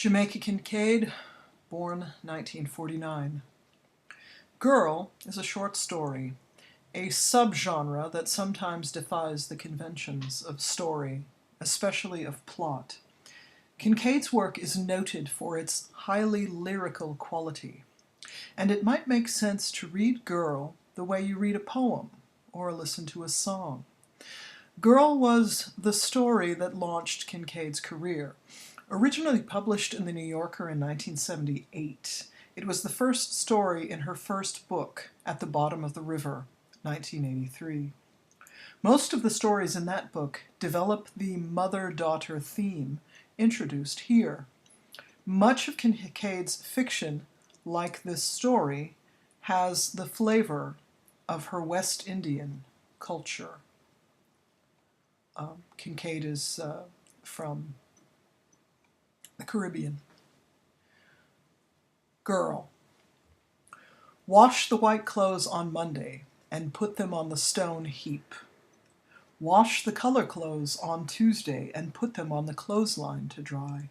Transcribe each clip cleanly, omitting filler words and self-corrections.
Jamaica Kincaid, born 1949. Girl is a short story, a subgenre that sometimes defies the conventions of story, especially of plot. Kincaid's work is noted for its highly lyrical quality, and it might make sense to read Girl the way you read a poem or listen to a song. Girl was the story that launched Kincaid's career. Originally published in The New Yorker in 1978, it was the first story in her first book, At the Bottom of the River, 1983. Most of the stories in that book develop the mother-daughter theme introduced here. Much of Kincaid's fiction, like this story, has the flavor of her West Indian culture. Kincaid is from the Caribbean. Girl. Wash the white clothes on Monday and put them on the stone heap. Wash the color clothes on Tuesday and put them on the clothesline to dry.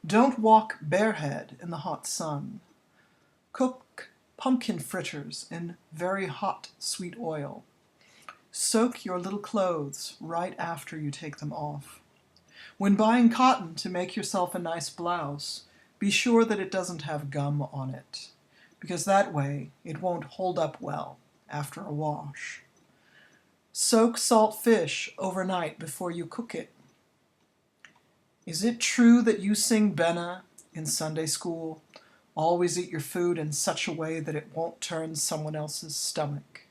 Don't walk barehead in the hot sun. Cook pumpkin fritters in very hot sweet oil. Soak your little clothes right after you take them off. When buying cotton to make yourself a nice blouse, be sure that it doesn't have gum on it, because that way it won't hold up well after a wash. Soak salt fish overnight before you cook it. Is it true that you sing Benna in Sunday school? Always eat your food in such a way that it won't turn someone else's stomach.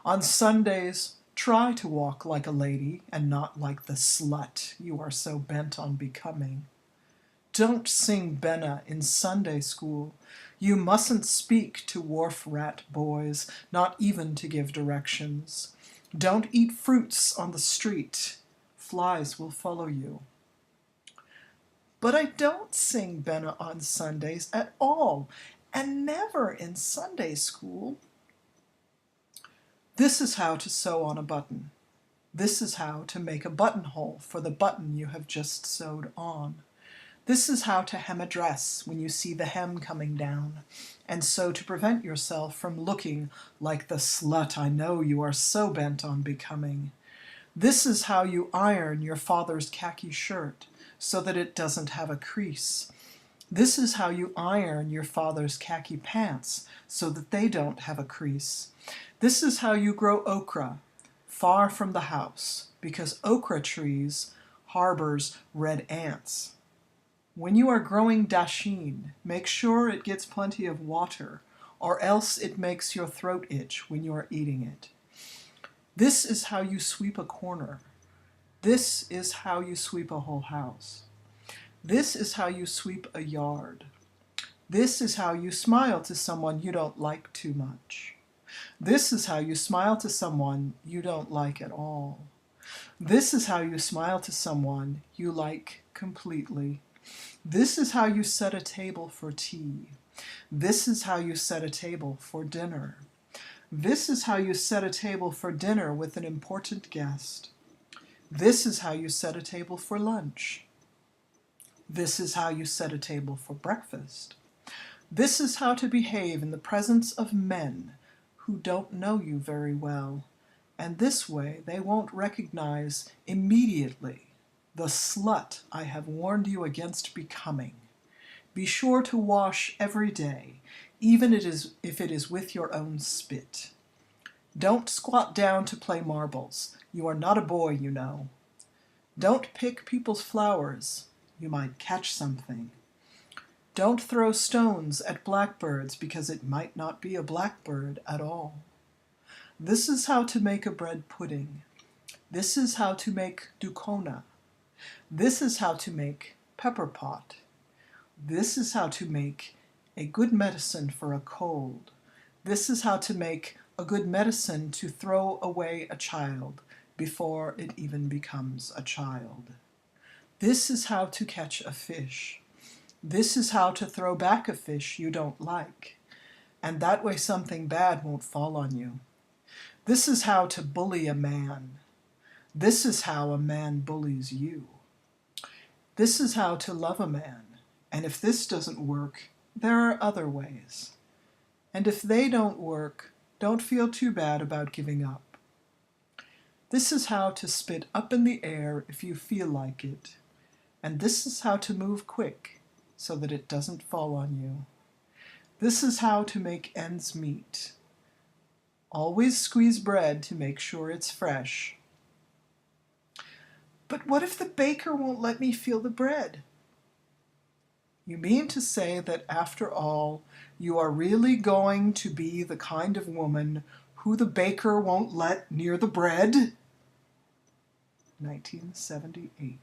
On Sundays, try to walk like a lady and not like the slut you are so bent on becoming. Don't sing Benna in Sunday school. You mustn't speak to wharf rat boys, not even to give directions. Don't eat fruits on the street. Flies will follow you. But I don't sing Benna on Sundays at all, and never in Sunday school. This is how to sew on a button. This is how to make a buttonhole for the button you have just sewed on. This is how to hem a dress when you see the hem coming down, and so to prevent yourself from looking like the slut I know you are so bent on becoming. This is how you iron your father's khaki shirt so that it doesn't have a crease. This is how you iron your father's khaki pants so that they don't have a crease. This is how you grow okra, far from the house, because okra trees harbors red ants. When you are growing dasheen, make sure it gets plenty of water, or else it makes your throat itch when you are eating it. This is how you sweep a corner. This is how you sweep a whole house. This is how you sweep a yard. This is how you smile to someone you don't like too much. This is how you smile to someone you don't like at all. This is how you smile to someone you like completely. This is how you set a table for tea. This is how you set a table for dinner. This is how you set a table for dinner with an important guest. This is how you set a table for lunch. This is how you set a table for breakfast. This is how to behave in the presence of men who don't know you very well, and this way they won't recognize immediately the slut I have warned you against becoming. Be sure to wash every day, even if it is with your own spit. Don't squat down to play marbles. You are not a boy, you know. Don't pick people's flowers. You might catch something. Don't throw stones at blackbirds because it might not be a blackbird at all. This is how to make a bread pudding. This is how to make ducona. This is how to make pepper pot. This is how to make a good medicine for a cold. This is how to make a good medicine to throw away a child before it even becomes a child. This is how to catch a fish. This is how to throw back a fish you don't like, and that way something bad won't fall on you. This is how to bully a man. This is how a man bullies you. This is how to love a man, and if this doesn't work, there are other ways. And if they don't work, don't feel too bad about giving up. This is how to spit up in the air if you feel like it, and this is how to move quick so that it doesn't fall on you. This is how to make ends meet. Always squeeze bread to make sure it's fresh. But what if the baker won't let me feel the bread? You mean to say that after all, you are really going to be the kind of woman who the baker won't let near the bread? 1978.